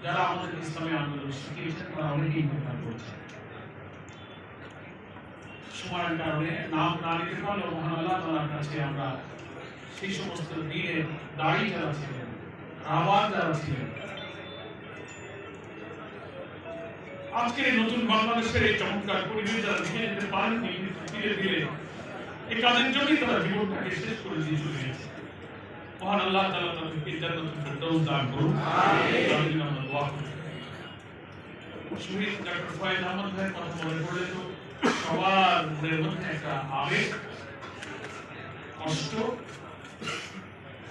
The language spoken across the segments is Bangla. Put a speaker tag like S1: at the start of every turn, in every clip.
S1: যারা আমাদের ইসলামী আন্দোলন শিখিয়েছেন তারা অনেকেই ইন্তেকাল করেছেন। সময়ের কারণে নাম না নিতে পারলেও মহান আল্লাহ তাআলার কাছে আমরা সেই সমস্ত দিনের দাড়ি যারা ছিলেন, রাওয়াত যারা ছিলেন, আজকে নতুন বাংলাদেশের এই চমৎকার পরিবেশ যারা লিখে যেতে পারেননি, ধীরে ধীরে এই কাজের জন্যই তারা জীবনটাকে শেষ করে দিয়ে চলে গেছে। মহান আল্লাহ তাআলা তাদেরকে জান্নাতুল ফেরদাউস দান করুন। আমিন। আমরা দোয়া করি। শহীদ ডক্টর ফয়েজ আহমদ ভাইয়ের কথা মনে পড়লে তো সবার মনের মধ্যে একটা আবেগ, কষ্ট,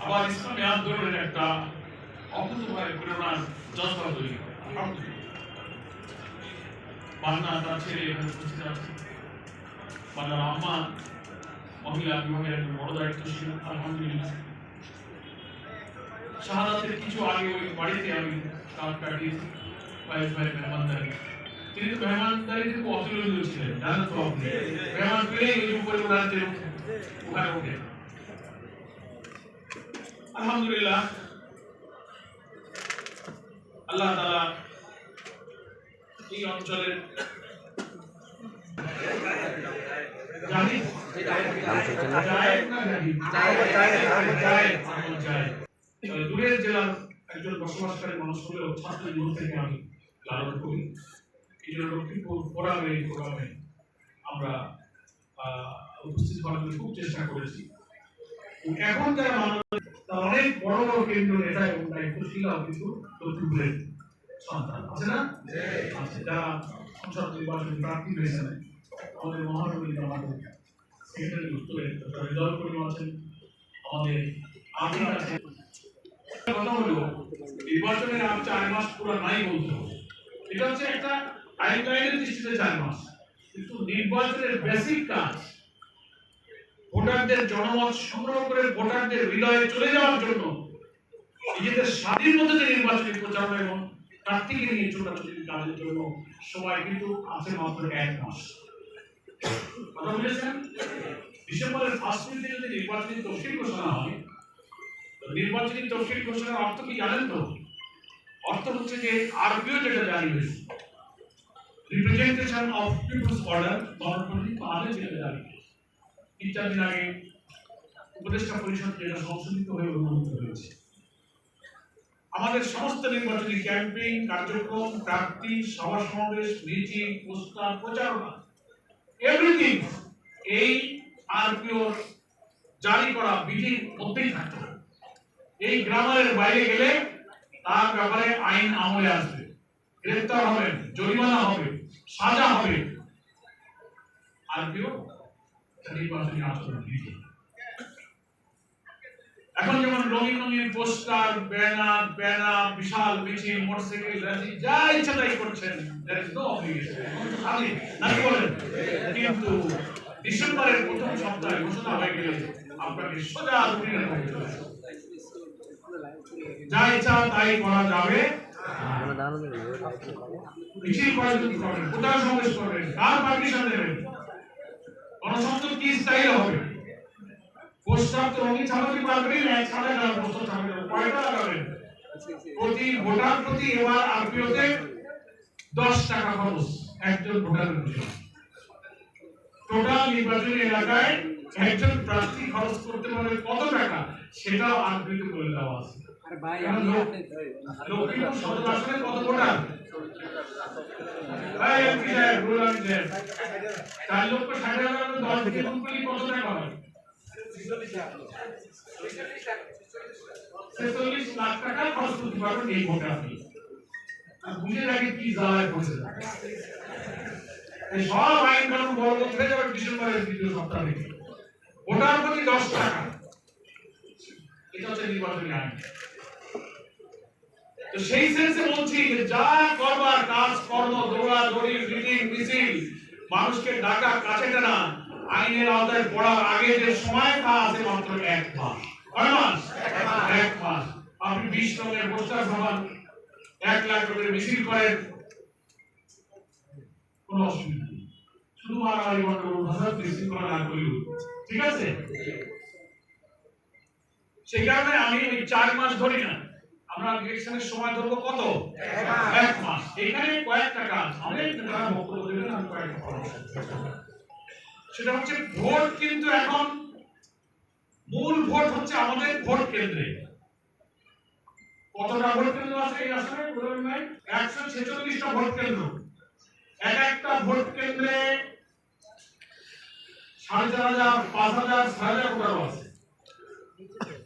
S1: আবার ইসলামী আন্দোলনের একটা অকুতোভয় প্রেরণার জজ্বা তৈরি হয়। বান্না তার ছেলে এখানে উপস্থিত আছে। বান্নার আম্মা মহিলা বিভাগের একজন বড় দায়িত্বশীল, আলহামদুলিল্লাহ। শাহাদাতের কিছু আগে ওই বাড়িতে আমি কাজ কাটিয়েছি ফয়েজ ভাইয়ের মেহমানদারি। তিনি তো মেহমানদারিতে খুব অতুলনীয় ছিলেন, জানেন তো আপনি। মেহমান পেলেই ওই উপরে উড়াতে ওখানে ওঠে। আলহামদুলিল্লাহ, আল্লাহ তাআলা এই অঞ্চলের দূরের জেলার একজন বসবাসকারী মানুষ হলেও ছাত্র জীবন থেকে আমি লালন করি। এই জন্য লক্ষ্মীপুর ফোরামে এই প্রোগ্রামে আমরা উপস্থিত হওয়ার জন্য খুব চেষ্টা করেছি। এখন যারা মানুষ তারা অনেক বড় বড় কেন্দ্র নেতা এবং দায়িত্বশীলও কিন্তু লক্ষ্মীপুরের সন্তান আছে না, আছে যারা সংসদ নির্বাচনে প্রার্থী হয়েছেন। আমাদের মহানবী আমাদের সেক্রেটারি উত্তরে রেজাল্ট করে আছেন, আমাদের আমিন আছে। কথা হলো নির্বাচনের আর 4 মাস পুরো নাই বলতে হবে। এটা হচ্ছে একটা টাইমলাইনের দৃষ্টিতে 4 মাস, কিন্তু নির্বাচনের বেসিক কাজ ভোটারদের জনমত সংগ্রহ করে ভোটারদের হৃদয়ে চলে যাওয়ার জন্য নিজেদের স্বাধীন মতো যে নির্বাচনী প্রচারণা এবং প্রার্থীকে নিয়ে ছোটাছুটির কাজের জন্য সময় কিন্তু আছে মাত্র 1 মাস। কথা বুঝেছেন? ডিসেম্বরের ফার্স্ট উইকে যদি নির্বাচনী তফসিল ঘোষণা হয়, তো নির্বাচনী তফসিল ঘোষণার অর্থ কি জানেন তো? অর্থ হচ্ছে যে আরপিও যেটা জারি হয়েছে, রিপ্রেজেন্টেশন অফ পিপলস অর্ডার, গণতান্ত্রিক আদেশ যেটা জারি হয়েছে 3-4 দিন আগে উপদেষ্টা পরিষদ যেটা সংশোধিত হয়ে অনুমোদিত হয়েছে। আমাদের সমস্ত নির্বাচনী ক্যাম্পেইন কার্যক্রম, প্রার্থী, সভা সমাবেশ, মিটিং, পোস্টার, প্রচারণা, এভরিথিং এই আরপিও জারি করা বিধির মধ্যেই থাকতে হবে। এই গ্রামারের বাইরে গেলে তার ব্যাপারে আইন আমলে আসবে, গ্রেফতার হবেন, জরিমানা হবে, সাজা হবে। আরপিও নির্বাচনী আচরণ বিধি। এখন যেমন রঙিন রঙিন পোস্টার, ব্যানার, বিশাল মিছিল, মোটরসাইকেল র্যালি, যা ইচ্ছা তাই করছেন, দ্যাট ইজ নো অব্লিগেশন, খালি নাকি বলেন। কিন্তু ডিসেম্বরের প্রথম সপ্তাহে ঘোষণা হয়ে গেলে আপনাকে সোজা দুনিয়ার মধ্যে চলে আসবে, যা ইচ্ছা তাই করা যাবে। মিছিল করার জন্য করবেন, কোথাও সমাবেশ করবেন, কার পারমিশন দেবেন, গণসংযোগ কি স্টাইল হবে, পোস্টার তো রঙিন ছাপাতে পারবেন, এক ছাড়া না পোস্টার ছাপাতে কয়টা লাগাবেন? প্রতি ভোটার প্রতি এবার আরপিওতে 10 টাকা খরচ একজন ভোটারের জন্য। টোটাল নির্বাচনী এলাকায় একজন প্রার্থী খরচ করতে পারবে কত টাকা সেটাও আরপিওতে বলে দেওয়া আছে। আরে ভাই লক্ষ্মীপুর সদর আসনে কত ভোটার? ভাই এমপি সাহেব বললাম যে 4,60,000 10 থেকে গুণ করলে কত টাকা হয়? 46 লাখ টাকা খরচ করতে পারবেন এই ভোটে আপনি। বুঝে রাখি কি জ্বালায় পড়েছে। এই সব আইন কানুন বলবৎ হয়ে যাবে ডিসেম্বরের দ্বিতীয় সপ্তাহ থেকে। ভোটার প্রতি 10 টাকা, এটা হচ্ছে নির্বাচনী আইন। তো সেই সেন্সে বলছি যে যা করবার কাজ কর্ম, দৌড়াদৌড়ি, মিটিং, মিছিল, মানুষকে ডাকা, কাছে টানা, আইনের আওতায় পড়ার আগে যে সময় তা আছে মাত্র 1 মাস। কয় মাস? 1 মাস। আপনি 20 রঙের পোস্টার ছাপান, 1 লাখ টাকার মিছিল করেন, কোনো অসুবিধা নেই। শুধু মারামারি বন্ধ করুন, ভাষা বিশৃঙ্খলা না করলেও, ঠিক আছে? সেই কারণে আমি ওই 4 মাস ধরি না, আমরা ইলেকশনের সময় ধরবো কত? এক মাস। এখানে কয়েকটা কাজ অনেক নেতারা বক্তব্য দেবেন, আমি কয়েকটা পরামর্শ দেব। সেটা হচ্ছে ভোট কিন্তু এখন মূল ভোট হচ্ছে আমাদের ভোট কেন্দ্রে। কতটা ভোট কেন্দ্র আছে এই আসনে? বলবেন ভাই 146টা ভোট কেন্দ্র। এক একটা ভোট কেন্দ্রে 4,500, 5,000, 6,000 ভোটার আছে।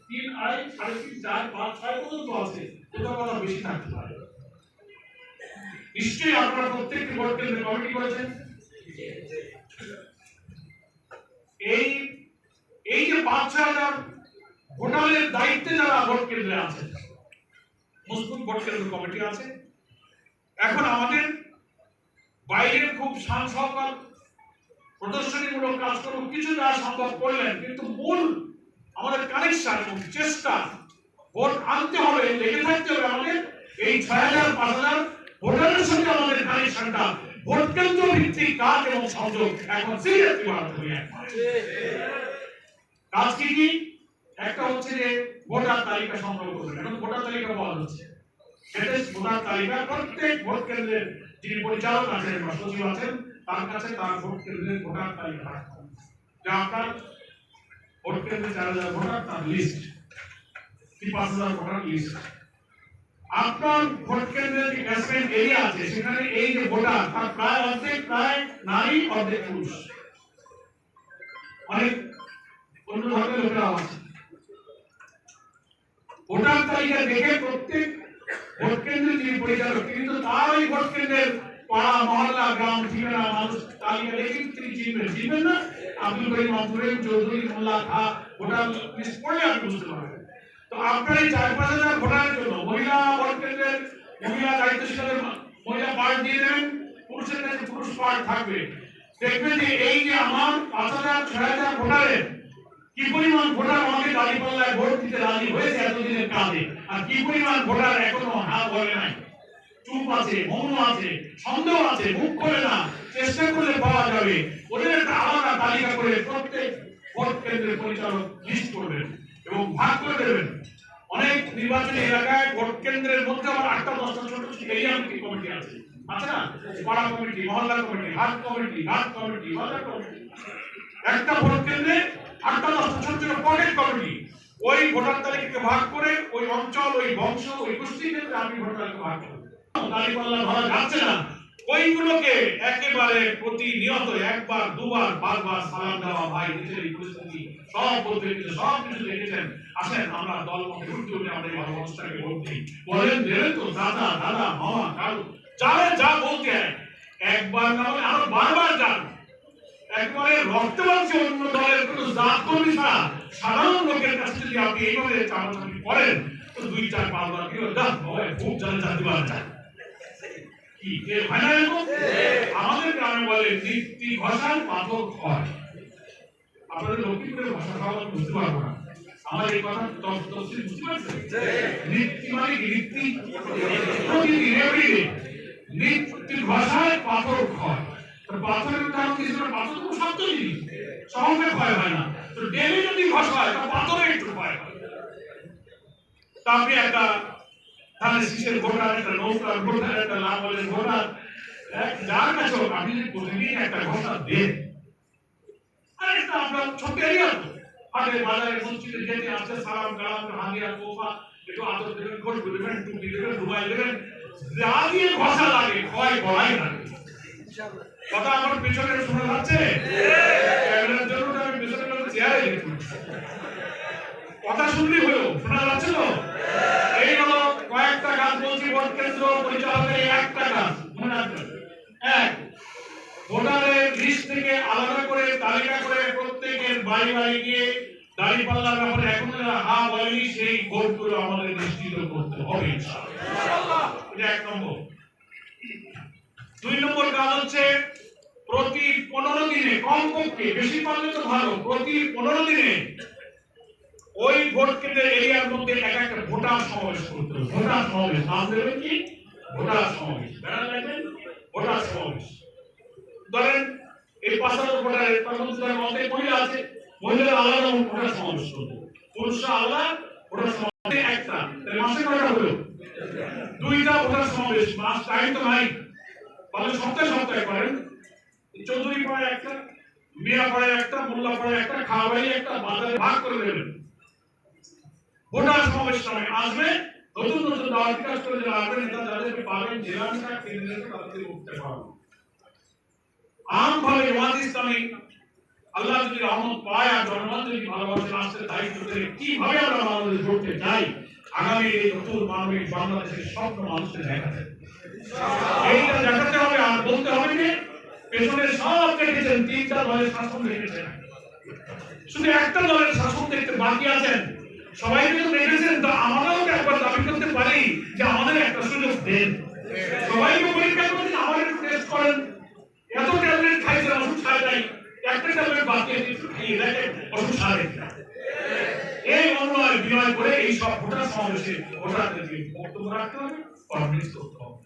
S1: 3, 2.5, 3.5, 4, 5, 6 পর্যন্ত আছে। কোথাও কোথাও বেশি থাকতে পারে। নিশ্চয়ই আপনারা প্রত্যেকটি ভোট কেন্দ্রে কমিটি করেছেন। এই যে 5,000 ভোটারের দায়িত্বে যারা ভোট কেন্দ্রে আছে, মজবুত ভোট কেন্দ্র কমিটি আছে। এখন আমাদের বাইরে খুব শান সহকার প্রদর্শনীমূলক কাজ করুক, কিছু যা সম্ভব করলেন, কিন্তু মূল আমাদের কানেকশন এবং চেষ্টা ভোট আনতে হবে, লেগে থাকতে হবে আমাদের এই 6,000, 5,000 ভোটারের সঙ্গে আমাদের কানেকশনটা ভোট কেন্দ্র ভিত্তিক কাজ এবং সংযোগ এখন সিরিয়াসলি বাড়াতে হবে। কাজ কি? একটা হচ্ছে যে ভোটার তালিকা সংগ্রহ করবেন। এখন ভোটার তালিকা পাওয়া যাচ্ছে, সেটা ভোটার তালিকা প্রত্যেক ভোট কেন্দ্রের যিনি পরিচালক আছেন বা সচিব আছেন তার কাছে তার ভোট কেন্দ্রের ভোটার তালিকা রাখতে হবে। যা আপনার ভোট কেন্দ্রে 4,000 ভোটার, তার লিস্ট 5,000 ভোটার লিস্ট। আপনার ভোট কেন্দ্রের যে ক্যাশমেন্ট এরিয়া আছে সেখানে এই যে ভোটার তার প্রায় অর্ধেক প্রায় নারী, অর্ধেক পুরুষ, অনেক অন্য ধর্মের লোকেরা আছে। ভোটার তালিকা দেখে প্রত্যেক ভোট কেন্দ্রের যিনি পরিচালক তিনি তো তার ওই ভোট কেন্দ্রের পাড়া, মহল্লা, গ্রাম, ঠিকানা, মানুষ তালিকা দেখে তিনি চিনবেন না? আব্দুল করিম, আব্দুল চৌধুরী, মোল্লা খা ভোটার লিস্ট পড়লে আপনি বুঝতে পারবেন। তো আপনার এই 4-5,000 ভোটারের জন্য মহিলা ভোট কেন্দ্রের মহিলা দায়িত্বশীলের মহিলা পার্ট দিয়ে দেবেন, পুরুষের কাছে পুরুষ পার্ট থাকবে। দেখবেন যে এই যে আমার 5,000, 6,000 ভোটারের কি পরিমাণ ভোটার আমাকে দাঁড়িপাল্লায় ভোট দিতে রাজি হয়েছে এতদিনের কাজে, আর কি পরিমাণ ভোটার এখনো হ্যাঁ বলে নাই, চুপ আছে, মৌন আছে, সন্দেহ আছে, মুখ খোলে না, চেষ্টা করলে পাওয়া যাবে। ওদের একটা আলাদা তালিকা করে প্রত্যেক ভোট কেন্দ্রের পরিচালক লিস্ট করবেন এবং ভাগ করে দেবেন। অনেক নির্বাচনী এলাকায় ভোট কেন্দ্রের মধ্যে আবার 8টা-10টা ছোট ছোট এরিয়া কমিটি আছে না? পাড়া কমিটি, মহল্লা কমিটি, হাট কমিটি, ঘাট কমিটি, বাজার কমিটি। একটা ভোট কেন্দ্রে 8টা-10টা ছোট ছোট পকেট কমিটি। ওই ভোটার তালিকাকে ভাগ করে ওই অঞ্চল, ওই বংশ, ওই গোষ্ঠী ক্ষেত্রে আমি ভোটার তালিকা ভাগ করব। দাঁড়িপাল্লা ধরা যাচ্ছে না, ওইগুলোকে একেবারে প্রতিনিয়ত 1বার, 2বার, 5বার সালাম দেওয়া। ভাই নিজের এই পরিস্থিতি সব বলতে গেলে সব কিছু দেখেছেন। আসেন আমরা দল মধ্যে ঘুরতে ঘুরতে আমাদের ভালো মানুষটাকে ভোট দিই। বলেন দেবেন তো দাদা, দাদা, মামা, কারু যারা যা বলতে হয় একবার না বলে আরো বারবার যান। একবারে রক্তবাঞ্চে অন্য দলের কোন জাত কর্মী ছাড়া সাধারণ লোকের কাছে যদি আপনি এইভাবে চাপাচাপি করেন তো 2-4-5বার কি খুব জানে জাতিবার যায়। কি হয় না এরকম? আমাদের গ্রামে বলে নিত্যি ঘষায় পাথর হয়। আপনাদের লক্ষ্মীপুরের ভাষা খাওয়া বুঝতে পারবো না, আমার এই কথা তফসিল বুঝতে পারছেন? নিত্যি মানে নিত্যি প্রতিদিন এভরিডে নিত্যি ঘষায় পাথর হয়। পাথরের উদাহরণ দিয়েছিল, পাথর তো শক্ত জিনিস, সহজে ক্ষয় হয় না। তো ডেলি যদি ঘষা হয় তা পাথরে একটু ক্ষয় হয়। তা আপনি একটা ধানের শীষের ভোটার, একটা নৌকার ভোটার, একটা লাঙ্গলের ভোটার, যার কাছে আপনি যদি প্রতিদিন একটা ঘষা দেন, আর একটা আপনার ছোট এরিয়া তো হাটে বাজারে মসজিদে যেতে আসতে সালাম কালাম হাদিয়া তোফা একটু আদর দেবেন, খুশবু দেবেন, টুপি দেবেন, রুমাল দেবেন, যা দিয়ে ঘষা লাগে ক্ষয় করাই লাগে। কথা আমার পেছনে শোনা যাচ্ছে? ক্যামেরার জন্য আমি পেছনে চেয়ারে কথা শুনলেই হলো, শোনা যাচ্ছে তো? এই হলো কয়েকটা কাজ বলছি ভোট কেন্দ্র পরিচালকের। একটা কাজ মনে রাখবেন, 1 ভোটারের লিস্ট থেকে আলাদা করে তালিকা করে প্রত্যেকের বাড়ি বাড়ি গিয়ে দাঁড়িপাল্লার ব্যাপারে এখন যারা হা বলেনি সেই ভোটগুলো আমাদের নিশ্চিত করতে হবে ইনশাআল্লাহ। এটা 1 নম্বর। 2 নম্বর কাজ হচ্ছে প্রতি 15 দিনে কমপক্ষে, বেশি পারলে তো ভালো, প্রতি 15 দিনে ওই ভোট কেন্দ্রের এরিয়ার মধ্যে একটা ভোটার সমাবেশ করতে হবে। ভোটার সমাবেশ নাম দেবেন কি? ভোটার সমাবেশ। ব্যানার লাগবেন ভোটার সমাবেশ। ধরেন এই 5,000 ভোটারের তার মধ্যে অনেক মহিলা আছে, মহিলারা আলাদা ভোটার সমাবেশ করবে, পুরুষরা আলাদা ভোটার সমাবেশ। একটা মাসে কয়টা হলো? দুইটা ভোটার সমাবেশ। মাস টাইম তো নাই, তাহলে সপ্তাহে সপ্তাহে করেন। চৌধুরী পাড়ায় একটা, মিয়া পাড়ায় একটা, মোল্লা পাড়ায় একটা, খাওয়াই একটা, বাজারে ভাগ করে দেবেন। ভোটার সমাবেশ নামে আসবে, নতুন নতুন দাওয়াত কাজ করে যারা আসবে, নেতা যাদেরকে পাবেন, জেলা নেতা কেন্দ্রের তাদেরকে উঠতে পারবেন। আমভাবে জামাত ইসলামী আল্লাহ যদি রহমত পায় আর জনগণ যদি ভালোবাসে রাষ্ট্রের দায়িত্ব করে কিভাবে আমরা বাংলাদেশ গড়তে চাই, আগামী এই নতুন মানবিক বাংলাদেশের স্বপ্ন মানুষকে দেখাতে, এইটা দেখাতে হবে। আর বলতে হবে যে পেছনে সব দেখেছেন, তিনটা দলের শাসন দেখেছেন, শুধু একটা দলের শাসন দেখতে বাকি আছেন। সবাই কিন্তু দেখেছেন, তো আমরাও একবার দাবি করতে পারি যে আমাদের একটা সুযোগ দেন। সবাইকে পরীক্ষা করছেন, আমাদের টেস্ট করেন। এত ট্যাবলেট খাইছেন, ওষুধ খায় নাই, একটা ট্যাবলেট বাকি আছে, একটু খাইয়ে দেখেন ওষুধ খাবে। এই অনুনয় বিনয় করে এই সব ভোটার সমাবেশে ভোটারদেরকে বক্তব্য রাখতে হবে, কনভিন্স করতে হবে।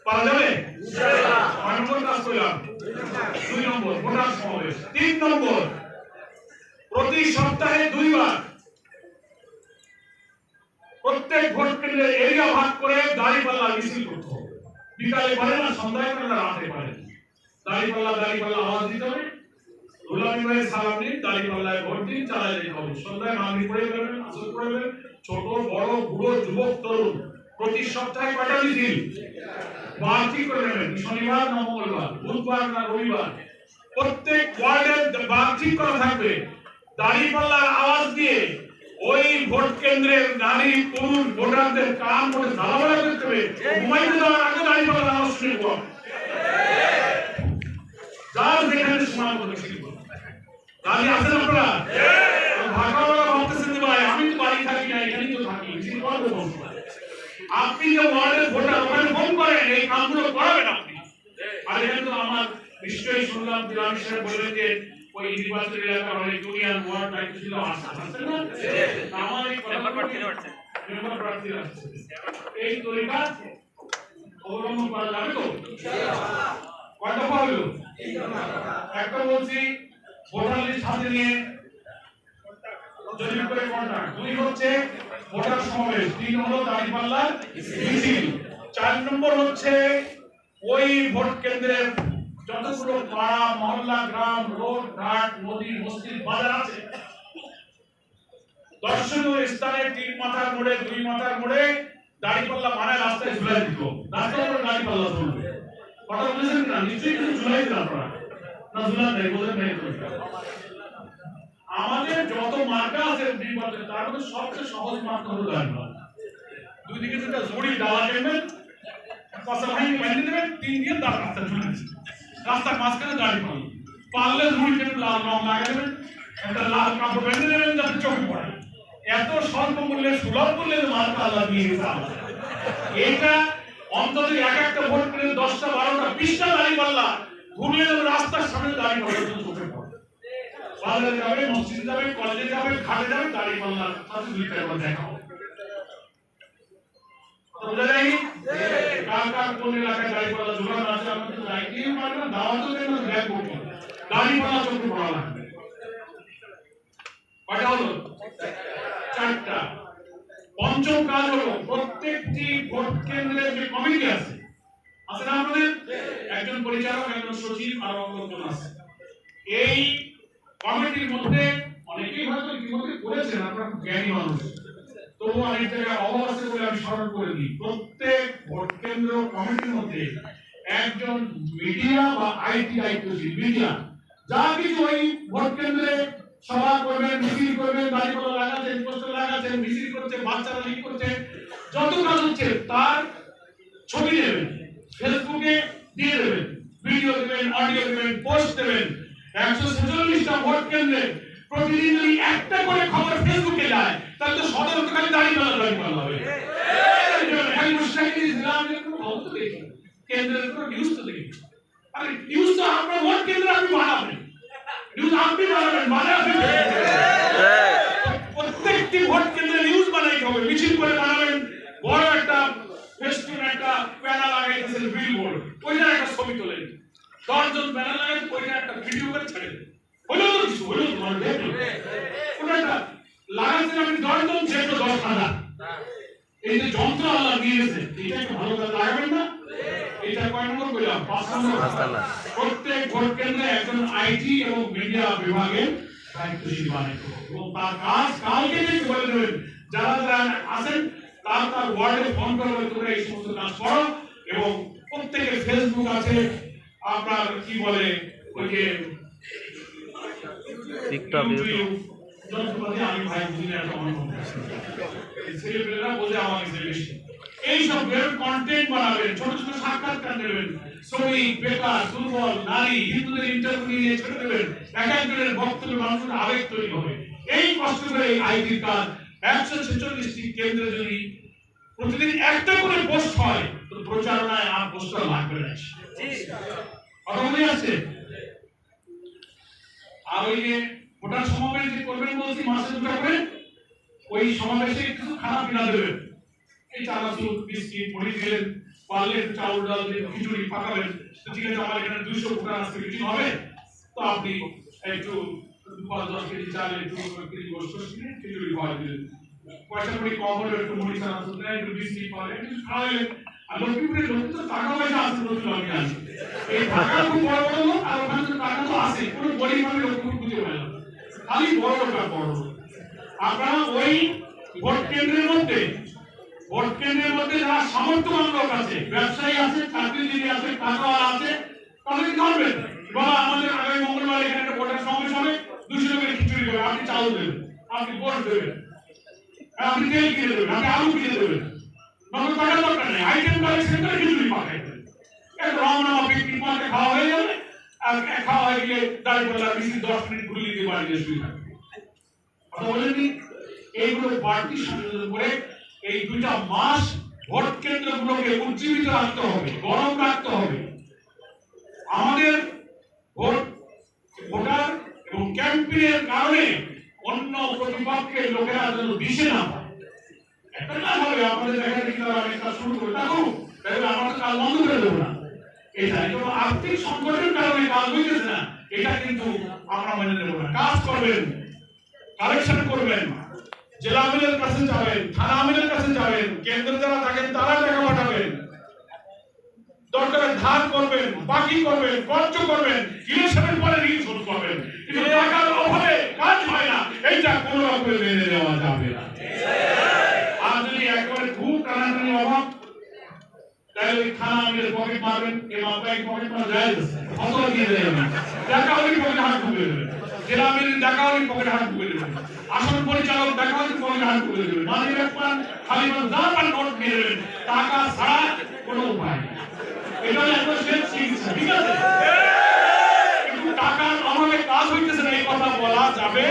S1: পারা যাবে? ইনশাআল্লাহ। 6 নম্বর কাজ করলাম। 2 নম্বর ভোটার সমাবেশ। 3 নম্বর প্রতি সপ্তাহে 2 বার প্রত্যেক ভোট কেন্দ্রে এরিয়া ভাগ করে দাঁড়িপাল্লা মিছিল করতে হবে। বিকালে পারে না, সন্ধ্যায় পারে না, রাতে পারে। দাঁড়িপাল্লা আওয়াজ দিতে হবে, গোলামি ভাই সালাম দিন, দাঁড়িপাল্লায় ভোট দিন, চালাই যেতে হবে। সন্ধ্যায় মাগরিব পড়ে যাবেন, আসর পড়ে যাবেন। ছোট বড় বুড়ো যুবক তরুণ প্রতি সপ্তাহে কয়টা মিছিল বার ঠিক করে নেবেন, শনিবার না মঙ্গলবার, বুধবার না রবিবার। প্রত্যেক ওয়ার্ডের বার ঠিক করা থাকবে। দাঁড়িপাল্লার আওয়াজ দিয়ে ওই ভোট কেন্দ্রের নারী পুরুষ ভোটারদের কান করে ঝালাপালা করতে হবে। ঘুমাইতে যাওয়ার আগে দাঁড়িপাল্লার আওয়াজ শুনব, যার যেখানে সময় মতো শিখব। রাজি আছেন আপনারা? ভাগাওয়ালা ভাবতেছেন ভাই আমি তো বাড়ি থাকি না, এখানেই তো থাকি, মিছিল করবো। আপনি যে ওয়ার্ডের ভোটার ওখানে ফোন করেন, এই কামগুলো করাবেন আপনি। আর এখানে তো আমার নিশ্চয়ই শুনলাম দিলাম সাহেব বললেন যে ওই নির্বাচনী এলাকার অনেক ইউনিয়ন ওয়ার্ড দায়িত্ব ছিল, আসছে না? আমার এই মেম্বার প্রার্থীরা আসছে, এই তরিকা অবলম্বন করা যাবে তো? কয়টা হলো? একটা বলছি ভোটার লিস্ট হাতে নিয়ে জরিপ করে কন্ট্রাক্ট। 2 হচ্ছে ভোটার সমাবেশ। 3 হলো দাঁড়িপাল্লা মিছিল। 4 নম্বর হচ্ছে ওই ভোট কেন্দ্রের যতগুলো পাড়া মহল্লা গ্রাম রোড ঘাট নদী মসজিদ বাজার আছে, দর্শনীয় স্থানে 3 মাথার মোড়ে 2 মাথার মোড়ে দাঁড়িপাল্লা মানে রাস্তায় ঝুলাই দিত। রাস্তার উপরে দাঁড়িপাল্লা চলবে। কথা বলেছেন না? নিশ্চয়ই কিছু ঝুলাই দিন আপনারা না? ঝুলান নেই, বলেন নেই। আমাদের যত মার্কা আছে নির্বাচনে, তার মধ্যে সবচেয়ে সহজ মার্কা হলো দাঁড়িপাল্লা। 2 দিকে দুটো জড়ি ডালা দেবেন, পাশে ভাঙি বাঁধে দেবেন, 3 দিয়ে দাঁড় রাস্তা ঝুলে দিচ্ছেন। রাস্তার মাঝখানে দাঁড়িপাল্লা, পারলে ঝুড়ি কেটে লাল রং লাগিয়ে দেবেন, একটা লাল কাপড় বেঁধে দেবেন যাতে চোখে পড়ে। এত স্বল্প মূল্যে সুলভ মূল্যে মার্কা আল্লাহ দিয়ে গেছে। এটা অন্তত একটা ভোট করে 10টা 12টা 20টা দাঁড়িপাল্লা ঘুরলে রাস্তার সামনে দাঁড়িপাল্লা চোখে পড়ে। বাজারে যাবে, মসজিদে যাবে, কলেজে যাবে, ঘাটে যাবে, দাঁড়িপাল্লার সাথে 2টা করে দেখা হবে। বুঝা যায়নি? কার কার কোন এলাকায় দাঁড়িপাল্লা ঝুলানো আছে আপনি তো যাইতেই পারবেন, দাওয়াতও দেন না, ব্যাগ করবেন, দাঁড়িপাল্লা চোখে পড়া লাগবে। কয়টা হলো? 4টা। পঞ্চম কাজ হলো প্রত্যেকটি ভোট কেন্দ্রের যে কমিটি আছে না আপনাদের, একজন পরিচালক, একজন সচিব আর অন্যজন আছে। এই কমিটির মধ্যে অনেকেই হয়তো ইতিমধ্যে করেছেন, আপনারা জ্ঞানী মানুষ, তবু অনেক জায়গায় অভাব আছে বলে আমি স্মরণ করে দিই। প্রত্যেক ভোট কেন্দ্র কমিটির মধ্যে একজন মিডিয়া বা আইটি দায়িত্বশীল, মিডিয়া যা কিছু ওই ভোট কেন্দ্রে সভা করবেন, মিছিল করবেন, দাঁড়িপাল্লা লাগাচ্ছেন, পোস্টার লাগাচ্ছেন, মিছিল করছে, বাচ্চারা লিক করছে, যত কাজ হচ্ছে তার ছবি নেবেন, ফেসবুকে দিয়ে দেবেন, ভিডিও দেবেন, অডিও দেবেন, পোস্ট দেবেন। 146টা ভোট কেন্দ্রে প্রতিদিন যদি একটা করে খবর ফেসবুকে যায়, তাহলে তো 17টা খালি দাঁড়িপাল্লা হবে। কেন্দ্রের কোনো নিউজ তো দেখি, আরে নিউজ তো আমরা ভোট কেন্দ্রে আপনি বানাবেন, নিউজ আপনি বানাবেন, প্রত্যেকটি ভোট কেন্দ্রে নিউজ বানাইতে হবে, মিছিল করে বানাবেন, বড় একটা ফেস্টুন একটা প্যানেল লাগাইতেছেন, বিলবোর্ড, ওইটা একটা ছবি তোলেন, 10 জন প্যানেল লাগাইতে ওইটা একটা ভিডিও করে ছেড়ে দেন। হলো তো কিছু, হলো তোমার দেখলো ওটা লাগাচ্ছেন আপনি 10 জন, সেটা 10,000 এই যে যন্ত্র আল্লাহ দিয়েছে এটা একটু ভালো করে লাগাবেন না? এটা কয় নম্বর বললাম? 5 নম্বর। প্রত্যেক ভোট কেন্দ্রে একজন আইটি এবং মিডিয়া বিভাগের দায়িত্বশীল বানাইতে হবে এবং তার কাজ কালকে থেকে বলে দেবেন, যারা যারা আছেন তার ওয়ার্ডে ফোন করবে, তোমরা এই সমস্ত কাজ করো। এবং প্রত্যেকের ফেসবুক আছে, আপনার কি বলে ওই যে টিকটক, যন্ত্রপাতি আমি ভাই বুঝি না, একটা অনেক ছেলেপেলেরা বোঝে আমার কাছে বেশি। এইসব কন্টেন্ট বানাবেন, ছোট ছোট সাক্ষাৎকার দেবেন, শ্রমিক, বেকার, দুর্বল, নারী, হিন্দুদের ইন্টারভিউ নিয়ে ছেড়ে দেবেন। এক একজনের বক্তব্যে মানুষের আবেগ তৈরি হবে। এই কষ্ট করে এই আইটির কাজ 146টি কেন্দ্রে যদি প্রতিদিন একটা করে পোস্ট হয়, তো প্রচারণায় আর পোস্টার লাগবে না। কথা মনে আছে? আর ওই যে ভোটার সমাবেশ যে করবেন বলছি মাসে 2টা করে, ওই সমাবেশে কিছু খানা পিনা দেবেন। এই চানাচুর, বিস্কিট, মুড়ি দিলেন, পারলে একটু চাউল ডাল দিয়ে খিচুড়ি পাকাবেন। ঠিক আছে, আমার এখানে 200 ভোটার আজকে মিটিং হবে, তো আপনি একটু 5-10 কেজি চাল, একটু কেজি গোস্ত কিনে খিচুড়ি খাওয়া দিলেন। পয়সা করি কম হলে একটু মুড়ি চানাচুর দেয়, একটু বিস্কিট পাবেন, একটু খাওয়ালেন। আর লক্ষ্মীপুরের লোক তো টাকা পয়সা আছে, নতুন আমি আসি এই টাকা খুব বড় বড় লোক, আর ওখানে তো টাকা তো আছে, কোনো গরিব আমি লক্ষ্মীপুর খুঁজে পাই না, খালি বড় লোক। বড় লোক আপনারা ওই ভোট কেন্দ্রের মধ্যে যারা সামর্থ্যবান লোক আছে, ব্যবসায়ী আছে, চাকরিজীবী আছে, টাকাওয়ালা আছে, তাদেরকে ধরবেন। বাবা আমাদের আগামী মঙ্গলবার এখানে একটা ভোটার সমাবেশ হবে, 200 লোকের খিচুড়ি দেবেন, আপনি চাল দেবেন, আপনি ভোট দেবেন, আপনি তেল কিনে দেবেন, আপনি আলু কিনে দেবেন, নগদ টাকার দরকার নেই, আইটেম কালেকশন করে খিচুড়ি পাঠাই দেবেন। রমনামা পিকনিক মাঠে খাওয়া হয়ে যাবে, আর খাওয়া হয়ে গেলে দাঁড়িয়ে বেশি 10 মিনিট ঘুরে দিতে বাড়ি দিয়ে শুয়ে থাকবে। কথা বলেননি? এইগুলো বাড়তি সংযোজন করে এই 2টা মাস ভোট কেন্দ্রগুলোকে উজ্জীবিত রাখতে হবে, গরম রাখতে হবে। আমাদের ভোটার এবং ক্যাম্পেইনের কারণে অন্য প্রতিপক্ষের লোকেরা যেন দিশে না পায়। একটা কাজ হবে, আমাদের দেখা দেখি তারা অনেক কাজ শুরু করে, তা করুক, তাহলে আমাদের কাজ বন্ধ করে দেবো না। এটা কোনো আর্থিক সংকটের কারণে কাজ হইতেছে না, এটা কিন্তু আমরা মেনে নেব না। কাজ করবেন, কালেকশন করবেন, জেলা আমিরের কাছে যাবেন, থানা আমিরের কাছে যাবেন, কেন্দ্রে যারা থাকেন তারা টাকা পাঠাবেন, দরকারে ধার করবেন, বাকি করবেন, খরচ করবেন, ইলেকশনের পরে ঋণ শোধ করবেন। কিন্তু টাকার অভাবে কাজ হয় না, এইটা কোনো রকমে মেনে নেওয়া যাবে না। আর যদি একবারে খুব টানাটানি অভাব, তাহলে ওই থানা আমিরের পকেট মারবেন, এই মামলায় পকেট মারা যায়, অত দিয়ে দেবেন, টাকা ওই পকেটে হাত ঢুকে দেবেন, জেলা আমিরের টাকা ওই পকেটে হাত ঢুকে দেবেন, আসন পরিচালক টাকা ওই পকেটে হাত ঢুকে দেবেন, মানি ব্যাগ পান, খালি দাঁড়ান নোট নিয়ে দেবেন, টাকা ছাড়া কোনো উপায় নেই। এটা একবার শেষ চিকিৎসা, ঠিক আছে? কিন্তু টাকার অভাবে কাজ হইতেছে না, এই কথা বলা যাবে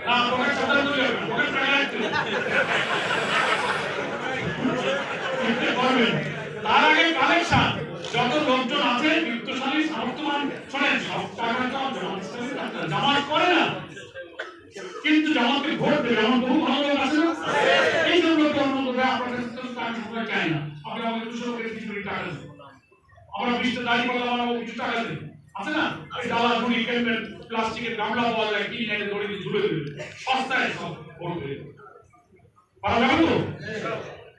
S1: না। পকেট সাদা তুলে যাবেন, পকেট টাকা রাখতে করবেন। তার আগে কালেকশন, যত লোকজন আছে বিত্তশালী সামর্থ্যবান, শোনেন সব টাকা তো জামাত করে না, কিন্তু জামাতকে ভোট দেবে এমন বহু ভালো লোক আছে না? এই জন্য আপনাদের টাকা চাই না, আপনি আমাকে 200 করে কিছু টাকা দেন, আমরা 20টা দাড়ি পাল্লা বানাবো, কিছু টাকা দেন, আছে না? এই ডালা ঝুড়ি কেন্দ্রের প্লাস্টিকের গামলা পাওয়া যায়, কিনে এনে দড়ি দিয়ে ঝুলে দেবে, সস্তায় সব ভোট দেবে, পারা যাবে তো?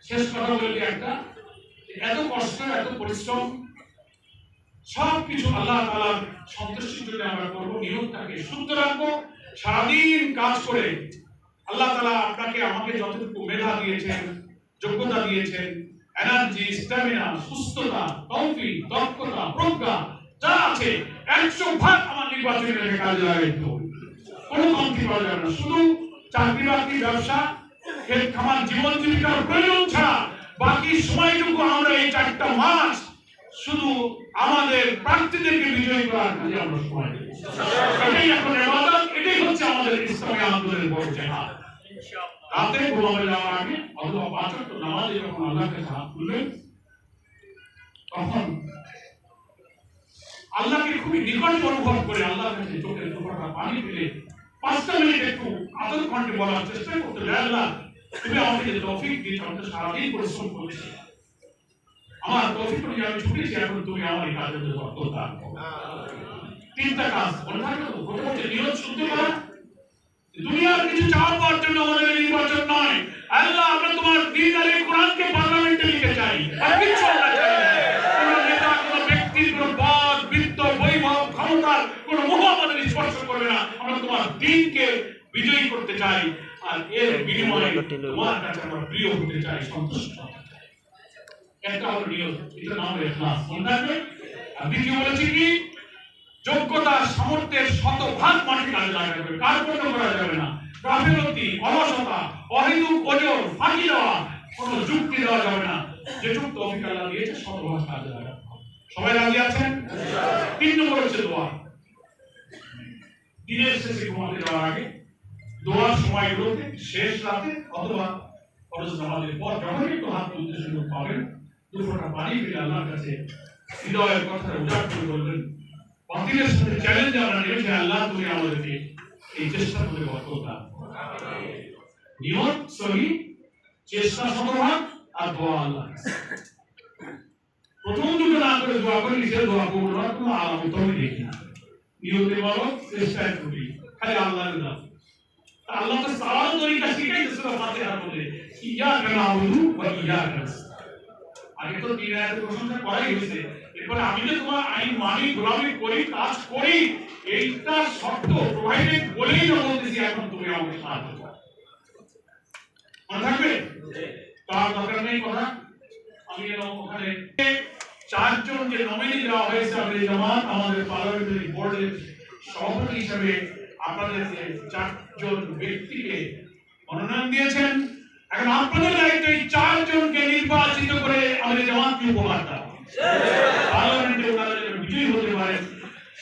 S1: শেষ কথা বলি একটা, এত কষ্ট, এত পরিশ্রম সবকিছু আল্লাহ তাআলার সন্তুষ্টির জন্য আমরা করব, নিয়তটাকে শুদ্ধ রাখবো। সারাদিন কাজ করে আল্লাহ তাআলা আপনাকে আমাকে যতটুকু মেধা দিয়েছেন, যোগ্যতা দিয়েছেন, এনার্জি, স্ট্যামিনা, সুস্থতা, তৌফিক, দক্ষতা, প্রজ্ঞা যা আছে 100% আমার নির্বাচনী রেখে কাজে লাগাইতে হবে। কোনো কমতি পাওয়া যাবে না। শুধু চাকরি বাকরি, ব্যবসা, ক্ষেত খামার, জীবন জীবিকার প্রয়োজন ছাড়া বাকি সময়টুকু আমরা এই 4টা মাস শুধু আমাদের প্রার্থীদেরকে বিজয়ী করার কাজে আমরা সময় দেব। এটাই এখন ইবাদত, এটাই হচ্ছে আমাদের ইসলামী আন্দোলনের বড় জেহাদ। রাতে ঘুমাবে যাওয়ার আগে অথবা 5 ওয়াক্ত নামাজে যখন আল্লাহর কাছে হাত তুলবেন, তখন আল্লাহকে খুবই নিকটে অনুভব করে আল্লাহর কাছে চোখের টুকরা পানি ফেলে 5টা মিনিট একটু আদর কণ্ঠে বলার চেষ্টা করতে হবে, আল্লাহ তুমি আমাকে তৌফিক দিয়েছো, আমি সারাদিন পরিশ্রম করেছি, আমার তৌফিক অনুযায়ী আমি ছুটেছি, এখন তুমি আমার এই কাজের জন্য বরকত দান করো। 3টা কাজ মনে থাকবে তো। প্রথমত নিয়ত শুদ্ধ করা, দুনিয়ার কিছু চাওয়ার জন্য আমাদের নির্বাচন নয়, আল্লাহ আমরা তোমার দ্বীন আর এই কোরআনকে পার্লামেন্টে নিতে চাই, আর কিছু আমরা চাই না। কোন নেতা, কোন ব্যক্তির কোন পদ, বৃত্ত, বৈভব, ক্ষমতার কোন মোহ আমাদের স্পর্শ করবে না। আমরা তোমার দ্বীনকে বিজয়ী করতে চাই, আর এর বিনিময়ে তোমার কাছে আমরা প্রিয় হতে চাই, সন্তুষ্ট হতে চাই। একটা হলো নিয়ত, এটা নাম হলো ইখলাস। মনে রাখবে। আর দ্বিতীয় বলেছি কি, যোগ্যতা সামর্থ্যের শতভাগ মাটি কাজে লাগাবে, কার্পণ্য করা যাবে না। গাফিলতি, অলসতা, অহেতুক ওজর, ফাঁকি দেওয়া, কোনো যুক্তি দেওয়া যাবে না। যেটুকু তৌফিক আল্লাহ দিয়েছে শতভাগ কাজে লাগাতে হবে। সবাই রাজি আছেন? 3 নম্বর হচ্ছে দোয়া। দিনের শেষে ঘুমাতে যাওয়ার আগে দোয়ার সময়গুলোতে শেষ রাতে অথবা ফরজ নামাজের পর যখন একটু হাত তুলতে সুযোগ পাবেন, 2 ফোঁটা পানি ফেলে আল্লাহর কাছে হৃদয়ের কথা উজাড় করে বলবেন, বাতিলের সাথে চ্যালেঞ্জ আমরা নেমেছি, আল্লাহ তুমি আমাদেরকে এই চেষ্টা করে বরকত দাও। নিয়ত সহি, চেষ্টা শতভাগ, আর দোয়া আল্লাহ। প্রথম দুটো না করে দোয়া করি, সে দোয়া কবুল হওয়ার কোনো আলামত আমি দেখি না। নিয়তে বলো, চেষ্টায় ত্রুটি, খালি আল্লাহর দাও। আল্লাহ তো সালাত তরিকা শিখাইছে সূরা ফাতিহার মধ্যে, ইয়াকা না'বুদু ওয়া ইয়াকা নাস্তাঈন। আগে তো 3 আয়াতের প্রশংসা করাই হয়েছে, এরপরে আমি যে তোমার আইন মানি, গোলামি করি, কাজ করি, এইটা শর্ত প্রোভাইডেড বলেই না বলতেছি এখন তুমি আমাকে সাহায্য করো। মনে থাকবে? তার দরকার নেই কথা। আমি ওখানে 4 জন যে নমিনি দেওয়া হয়েছে আমাদের জামাত, আমাদের পার্লামেন্টারি বোর্ডের সভাপতি হিসেবে আপনাদের 4 জন ব্যক্তিকে মনোনয়ন দিয়েছেন। এখন আপনাদের দায়িত্ব এই 4 জনকে নির্বাচিত করে আমাদের জামাতকে উপহার দেওয়া। পার্লামেন্টে ওনারা যেন বিজয়ী হতে পারেন।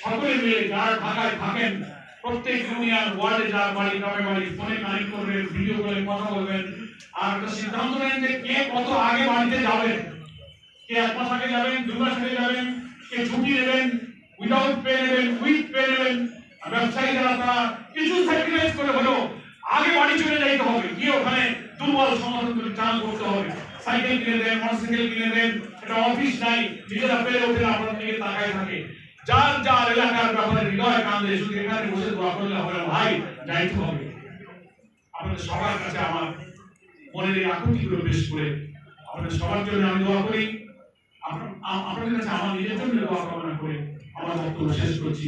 S1: সকলে মিলে যারা ঢাকায় থাকেন, প্রত্যেক ইউনিয়ন ওয়ার্ডে যার বাড়ি, গ্রামে বাড়ি, ফোনে কানেক্ট করবেন, ভিডিও কলে কথা বলবেন, আর একটা সিদ্ধান্ত নেন যে কে কত আগে বাড়িতে যাবেন। কে 1 মাস আগে যাবেন, 2 মাস আগে যাবেন, কে ছুটি নেবেন, উইদাউট পে নেবেন, উইথ পে নেবেন। ব্যবসায়ী যারা তারা কিছু স্যাক্রিফাইস করে হলেও আগে বাড়ি চলে যাইতে হবে, গিয়ে ওখানে দুর্বল সমর্থন করে চাল করতে হবে। সাইকেল কিনে দেন, মোটরসাইকেল কিনে দেন, এটা অফিস নাই, নিজেরা পেরে ওঠে আপনার দিকে তাকায় থাকে। যার যার এলাকার ব্যাপারে হৃদয় কান্দে, শুধু এখানে বসে দোয়া করলে হবে না ভাই, যাইতে হবে। আপনাদের সবার কাছে আমার মনের এই আকুতিগুলো পেশ করে আপনাদের সবার জন্য আমি দোয়া করি। আপনাদের কাছে আমার নিজের জন্য দোয়া কামনা করে আমার বক্তব্য শেষ করছি।